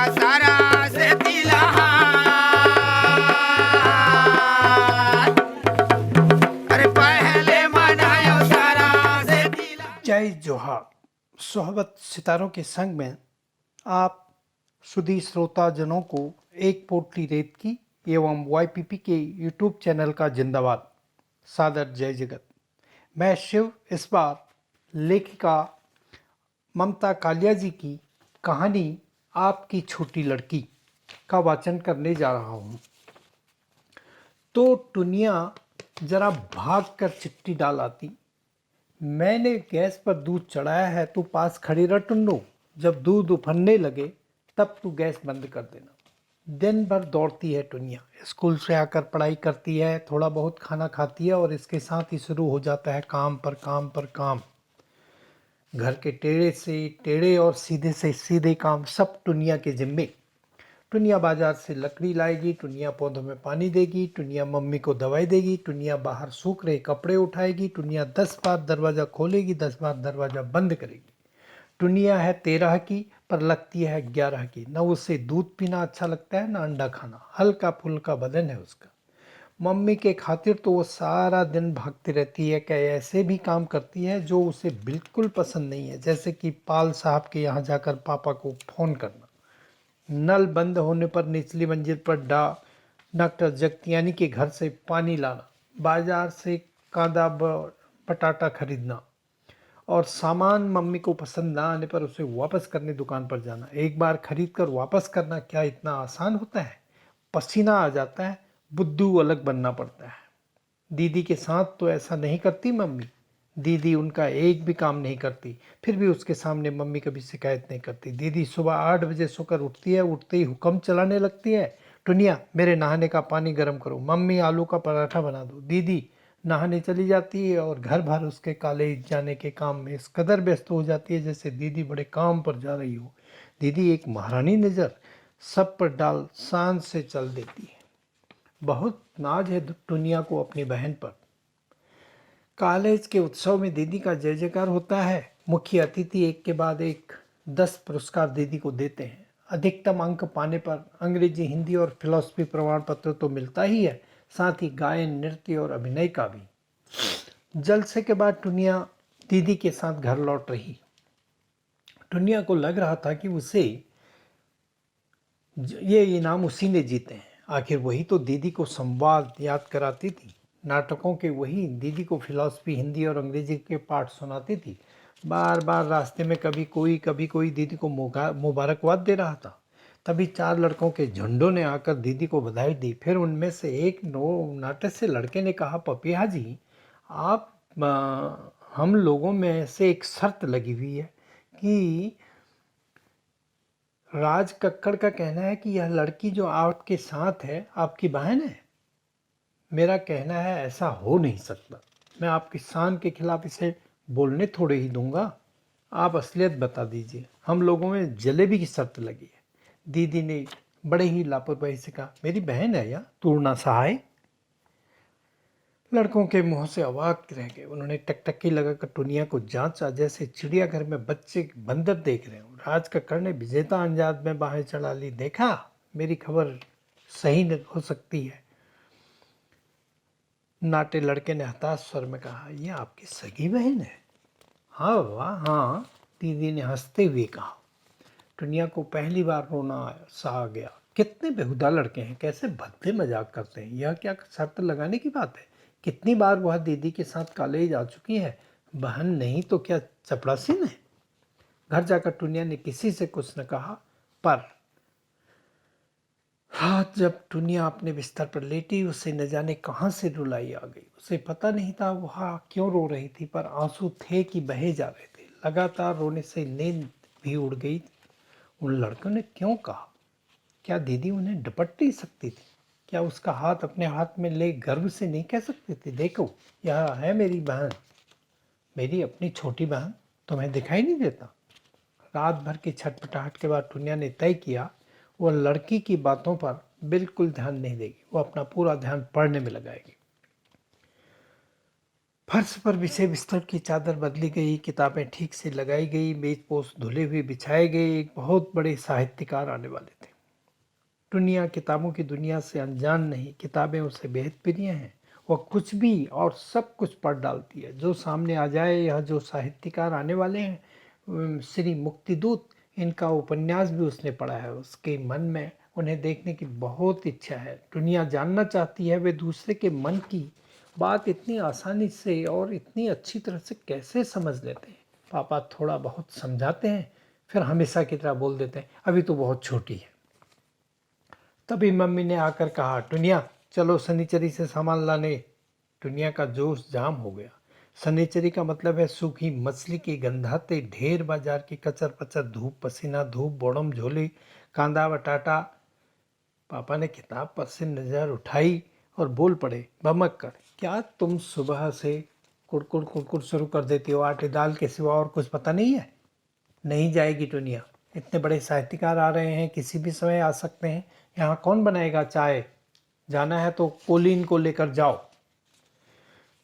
सारा से तिलहार, अरे पहले मनायो सारा से तिलहार। जय जोहार। सोहबत सितारों के संग में आप सुधी श्रोताजनों को एक पोटली रेत की एवं YPP के यूट्यूब चैनल का जिंदाबाद, सादर जय जगत। मैं शिव इस बार लेखिका ममता कालिया जी की कहानी आपकी छोटी लड़की का वाचन करने जा रहा हूँ। तो टुनिया जरा भाग कर चिट्ठी डाल आती। मैंने गैस पर दूध चढ़ाया है, तू पास खड़ी रह टुन्नू। जब दूध उफनने लगे तब तू गैस बंद कर देना। दिन भर दौड़ती है टुनिया, स्कूल से आकर पढ़ाई करती है, थोड़ा बहुत खाना खाती है और इसके साथ ही शुरू हो जाता है काम पर काम पर काम। घर के टेढ़े से टेढ़े और सीधे से सीधे काम सब टुनिया के जिम्मे। टुनिया बाजार से लकड़ी लाएगी, टुनिया पौधों में पानी देगी, टुनिया मम्मी को दवाई देगी, टुनिया बाहर सूख रहे कपड़े उठाएगी, टुनिया 10 बार दरवाज़ा खोलेगी, 10 बार दरवाज़ा बंद करेगी। टुनिया है 13 की पर लगती है 11 की। न उसे दूध पीना अच्छा लगता है, न अंडा खाना। हल्का फुल्का बदन है उसका। मम्मी के खातिर तो वो सारा दिन भागती रहती है कि ऐसे भी काम करती है जो उसे बिल्कुल पसंद नहीं है, जैसे कि पाल साहब के यहाँ जाकर पापा को फ़ोन करना, नल बंद होने पर निचली मंजिल पर डॉक्टर जगतियानी के घर से पानी लाना, बाजार से कांदा बटाटा खरीदना और सामान मम्मी को पसंद ना आने पर उसे वापस करने दुकान पर जाना। एक बार खरीद कर वापस करना क्या इतना आसान होता है? पसीना आ जाता है, बुद्धू अलग बनना पड़ता है। दीदी के साथ तो ऐसा नहीं करती मम्मी। दीदी उनका एक भी काम नहीं करती, फिर भी उसके सामने मम्मी कभी शिकायत नहीं करती। दीदी सुबह 8 बजे सोकर उठती है, उठते ही हुक्म चलाने लगती है, टुनिया मेरे नहाने का पानी गर्म करो, मम्मी आलू का पराठा बना दो। दीदी नहाने चली जाती है और घर भर उसके कॉलेज जाने के काम में इस कदर व्यस्त हो जाती है जैसे दीदी बड़े काम पर जा रही हो। दीदी एक महारानी नज़र सब पर डाल शान से चल देती है। बहुत नाज है टुनिया को अपनी बहन पर। कॉलेज के उत्सव में दीदी का जय जयकार होता है। मुख्य अतिथि एक के बाद एक 10 पुरस्कार दीदी को देते हैं। अधिकतम अंक पाने पर अंग्रेजी, हिंदी और फिलॉसफी प्रमाण पत्र तो मिलता ही है, साथ ही गायन, नृत्य और अभिनय का भी। जलसे के बाद टुनिया दीदी के साथ घर लौट रही। टुनिया को लग रहा था कि उसे ये इनाम उसी ने जीते हैं। आखिर वही तो दीदी को संवाद याद कराती थी, नाटकों के वही दीदी को फिलॉसफी, हिंदी और अंग्रेजी के पाठ सुनाती थी। बार बार रास्ते में कभी कोई दीदी को मुबारकबाद दे रहा था। तभी 4 लड़कों के झुंडों ने आकर दीदी को बधाई दी। फिर उनमें से एक नाटक से लड़के ने कहा, पपिया जी आप हम लोगों में से एक शर्त लगी हुई है कि राज कक्कड़ का कहना है कि यह लड़की जो आपके साथ है आपकी बहन है। मेरा कहना है ऐसा हो नहीं सकता। मैं आपकी शान के खिलाफ इसे बोलने थोड़े ही दूंगा। आप असलियत बता दीजिए। हम लोगों में जलेबी की शर्त लगी है। दीदी ने बड़े ही लापरवाही से कहा, मेरी बहन है या तूड़ना सहाय। लड़कों के मुंह से अवाक रह गए। उन्होंने टकटकी लगाकर टुनिया को जांचा जैसे चिड़ियाघर में बच्चे बंदर देख रहे हो। राज कक्कड़ ने विजेता अंदाज में बाहें चढ़ा ली। देखा, मेरी खबर सही हो सकती है। नाटे लड़के ने हताश स्वर में कहा, यह आपकी सगी बहन है? हाँ वाह हाँ, दीदी ने हंसते हुए कहा। टुनिया को पहली बार रोना सा आ गया। कितने बेहुदा लड़के हैं, कैसे भद्दे मजाक करते हैं। यह क्या शर्त लगाने की बात है? कितनी बार वह दीदी के साथ कॉलेज आ चुकी है, बहन नहीं तो क्या चपड़ासीन है। घर जाकर टुनिया ने किसी से कुछ न कहा, पर रात जब टुनिया अपने बिस्तर पर लेटी, उसे न जाने कहाँ से रुलाई आ गई। उसे पता नहीं था वह क्यों रो रही थी, पर आंसू थे कि बहे जा रहे थे। लगातार रोने से नींद भी उड़ गई। उन लड़कों ने क्यों कहा? क्या दीदी उन्हें डपट नहीं सकती थी? क्या उसका हाथ अपने हाथ में ले गर्व से नहीं कह सकती थी, देखो यह है मेरी बहन, मेरी अपनी छोटी बहन, तुम्हें दिखाई नहीं देता? रात भर की छटपटाहट के बाद टुनिया ने तय किया वह लड़की की बातों पर बिल्कुल ध्यान नहीं देगी। वो अपना पूरा ध्यान पढ़ने में लगाएगी। फर्श पर बिछे बिस्तर की चादर बदली गई, किताबें ठीक से लगाई गई, मेज पोस्ट धुले हुए बिछाए गए। एक बहुत बड़े साहित्यकार आने वाले थे। दुनिया किताबों की दुनिया से अनजान नहीं, किताबें उसे बेहद प्रिय हैं। वह कुछ भी और सब कुछ पढ़ डालती है जो सामने आ जाए। यह जो साहित्यकार आने वाले हैं, श्री मुक्तिदूत, इनका उपन्यास भी उसने पढ़ा है। उसके मन में उन्हें देखने की बहुत इच्छा है। दुनिया जानना चाहती है वे दूसरे के मन की बात इतनी आसानी से और इतनी अच्छी तरह से कैसे समझ लेते हैं। पापा थोड़ा बहुत समझाते हैं, फिर हमेशा की तरह बोल देते हैं, अभी तो बहुत छोटी है। तभी मम्मी ने आकर कहा, टुनिया चलो शनिचरी से सामान लाने। दुनिया का जोश जाम हो गया। शनिचरी का मतलब है सूखी मछली के गंधाते ढेर, बाजार की कचर पचर धूप, पसीना धूप, बोड़म झोली, कांदा बटाटा। पापा ने किताब पर से नजर उठाई और बोल पड़े बमक कर, क्या तुम सुबह से कुड़कुड़ कुड़कुड़ शुरू कर देती हो? आटे दाल के सिवा और कुछ पता नहीं है? नहीं जाएगी दुनिया। इतने बड़े साहित्यकार आ रहे हैं, किसी भी समय आ सकते हैं। यहाँ कौन बनाएगा चाय? जाना है तो कोलिन को लेकर जाओ।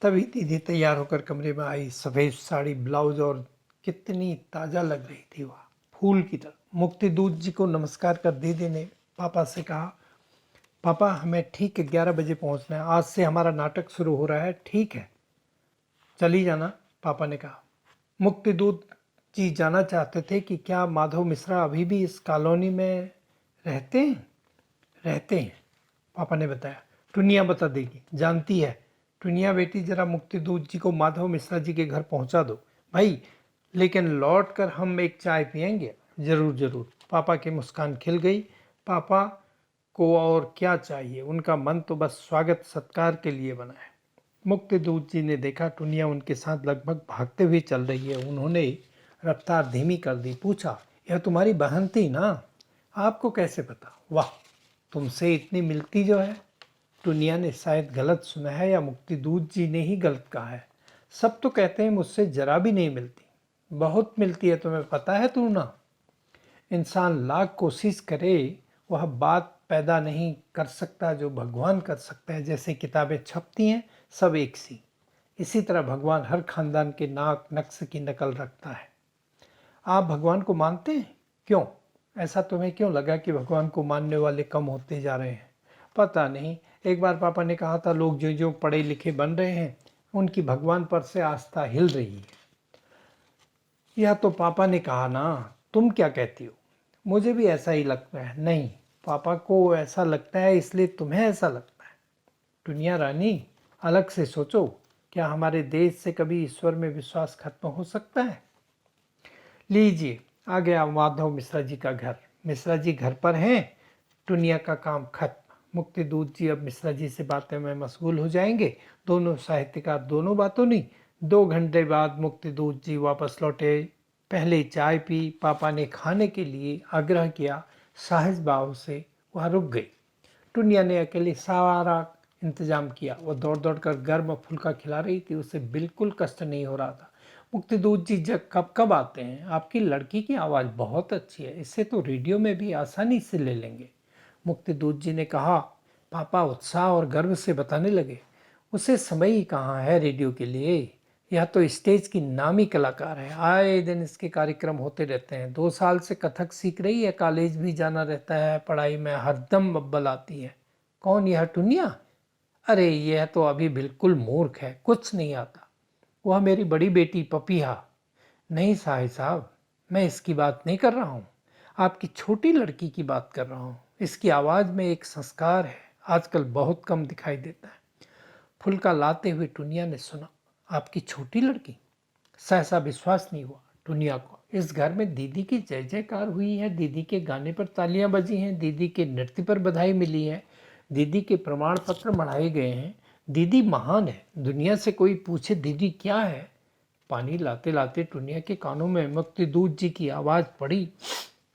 तभी दीदी तैयार होकर कमरे में आई। सफ़ेद साड़ी, ब्लाउज, और कितनी ताज़ा लग रही थी वह, फूल की तरह। मुक्तिदूत जी को नमस्कार कर दीदी ने पापा से कहा, पापा हमें ठीक 11 बजे पहुंचना है। आज से हमारा नाटक शुरू हो रहा है। ठीक है, चली जाना, पापा ने कहा। मुक्तिदूत जी जानना चाहते थे कि क्या माधव मिश्रा अभी भी इस कॉलोनी में रहते हैं। रहते हैं, पापा ने बताया। टुनिया बता देगी, जानती है। टुनिया बेटी, जरा मुक्तिदूत जी को माधव मिश्रा जी के घर पहुंचा दो भाई, लेकिन लौट कर हम एक चाय पियेंगे। जरूर जरूर, पापा की मुस्कान खिल गई। पापा को और क्या चाहिए, उनका मन तो बस स्वागत सत्कार के लिए बना है। मुक्तिदूत जी ने देखा टुनिया उनके साथ लगभग भागते हुए चल रही है। उन्होंने रफ्तार धीमी कर दी। पूछा, यह तुम्हारी बहन थी ना? आपको कैसे पता? वाह, तुमसे इतनी मिलती जो है। टुनिया ने शायद गलत सुना है या मुक्तिदूत जी ने ही गलत कहा है। सब तो कहते हैं मुझसे जरा भी नहीं मिलती। बहुत मिलती है, तुम्हें पता है तू ना? इंसान लाख कोशिश करे वह बात पैदा नहीं कर सकता जो भगवान कर सकता है। जैसे किताबें छपती हैं सब एक सी, इसी तरह भगवान हर खानदान के नाक नक्श की नकल रखता है। आप भगवान को मानते हैं? क्यों? ऐसा तुम्हें क्यों लगा कि भगवान को मानने वाले कम होते जा रहे हैं? पता नहीं, एक बार पापा ने कहा था लोग जो जो पढ़े लिखे बन रहे हैं उनकी भगवान पर से आस्था हिल रही है। यह तो पापा ने कहा ना, तुम क्या कहती हो? मुझे भी ऐसा ही लगता है। नहीं, पापा को ऐसा लगता है इसलिए तुम्हें ऐसा लगता है। दुनिया रानी, अलग से सोचो, क्या हमारे देश से कभी ईश्वर में विश्वास खत्म हो सकता है? लीजिए, आ गया माधव मिश्रा जी का घर। मिश्रा जी घर पर हैं। दुनिया का काम खत्म। मुक्तिदूत जी अब मिश्रा जी से बातें में मशगूल हो जाएंगे। दोनों साहित्यकार दोनों बातों नहीं। 2 घंटे बाद मुक्तिदूत जी वापस लौटे। पहले चाय पी, पापा ने खाने के लिए आग्रह किया। साहस भाव से वह रुक गई। टुनिया ने अकेले सारा इंतजाम किया। वह दौड़ दौड़ कर गर्म फुल्का खिला रही थी। उसे बिल्कुल कष्ट नहीं हो रहा था। मुक्तिदूत जी जब कब कब आते हैं? आपकी लड़की की आवाज़ बहुत अच्छी है, इससे तो रेडियो में भी आसानी से ले लेंगे। मुक्तिदूत जी ने कहा। पापा उत्साह और गर्व से बताने लगे, उसे समय ही कहाँ है रेडियो के लिए। यह तो स्टेज की नामी कलाकार है, आए दिन इसके कार्यक्रम होते रहते हैं। 2 साल से कथक सीख रही है, कॉलेज भी जाना रहता है, पढ़ाई में हरदम अव्वल आती है। कौन, यह टुनिया? अरे यह तो अभी बिल्कुल मूर्ख है, कुछ नहीं आता। वह मेरी बड़ी बेटी पपीहा। नहीं साहब, मैं इसकी बात नहीं कर रहा हूँ, आपकी छोटी लड़की की बात कर रहा हूँ। इसकी आवाज़ में एक संस्कार है, आजकल बहुत कम दिखाई देता है। फुल्का लाते हुए टुनिया ने सुना, आपकी छोटी लड़की? सहसा विश्वास नहीं हुआ टुनिया को। इस घर में दीदी की जय जयकार हुई है, दीदी के गाने पर तालियां बजी हैं, दीदी के नृत्य पर बधाई मिली है, दीदी के प्रमाण पत्र मढ़ाए गए हैं। दीदी महान है। दुनिया से कोई पूछे दीदी क्या है? पानी लाते लाते टुनिया के कानों में मुक्तिदूत जी की आवाज़ पड़ी।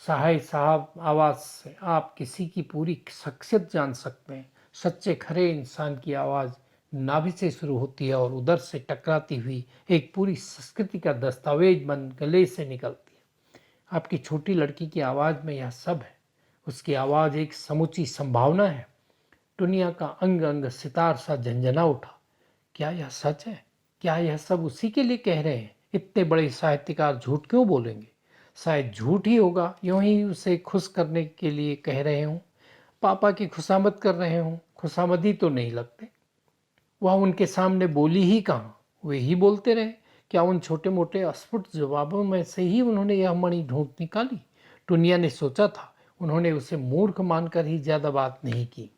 सहाय साहब, आवाज़ से आप किसी की पूरी शख्सियत जान सकते हैं। सच्चे खरे इंसान की आवाज़ नाभि से शुरू होती है और उधर से टकराती हुई एक पूरी संस्कृति का दस्तावेज बन गले से निकलती है। आपकी छोटी लड़की की आवाज़ में यह सब है। उसकी आवाज़ एक समूची संभावना है। दुनिया का अंग अंग सितार सा झंझना उठा। क्या यह सच है? क्या यह सब उसी के लिए कह रहे हैं? इतने बड़े साहित्यकार झूठ क्यों बोलेंगे? शायद झूठ ही होगा, यूं ही उसे खुश करने के लिए कह रहे हों, पापा की खुशामद कर रहे हों। खुशामदी तो नहीं लगते। वह उनके सामने बोली ही कहाँ, वे ही बोलते रहे। क्या उन छोटे मोटे अस्फुट जवाबों में से ही उन्होंने यह मणि ढूंढ निकाली? टुनिया ने सोचा था। उन्होंने उसे मूर्ख मानकर ही ज्यादा बात नहीं की।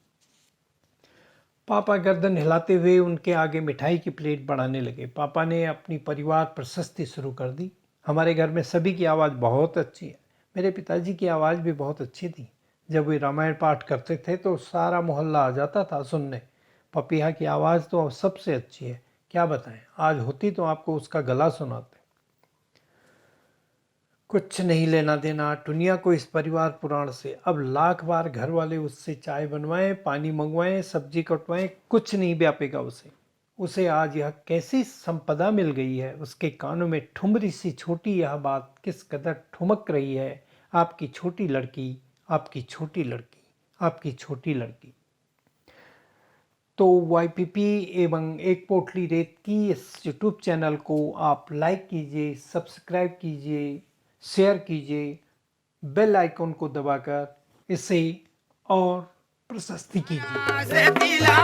पापा गर्दन हिलाते हुए उनके आगे मिठाई की प्लेट बढ़ाने लगे। पापा ने अपनी परिवार प्रशस्ति शुरू कर दी। हमारे घर में सभी की आवाज़ बहुत अच्छी है। मेरे पिताजी की आवाज़ भी बहुत अच्छी थी। जब वे रामायण पाठ करते थे तो सारा मोहल्ला आ जाता था सुनने। पपीहा की आवाज़ तो अब सबसे अच्छी है। क्या बताएं, आज होती तो आपको उसका गला सुनाते। कुछ नहीं लेना देना टुनिया को इस परिवार पुराण से। अब लाख बार घर वाले उससे चाय बनवाएं, पानी मंगवाएं, सब्जी कटवाएं, कुछ नहीं व्यापेगा उसे। उसे आज यह कैसी संपदा मिल गई है। उसके कानों में ठुमरी सी छोटी यह बात किस कदर ठुमक रही है। आपकी छोटी लड़की, आपकी छोटी लड़की, आपकी छोटी लड़की। तो YPP एवं एक पोटली रेत की इस यूट्यूब चैनल को आप लाइक कीजिए, सब्सक्राइब कीजिए, शेयर कीजिए, बेल आइकन को दबाकर इसे और प्रशस्ति कीजिए। से तिला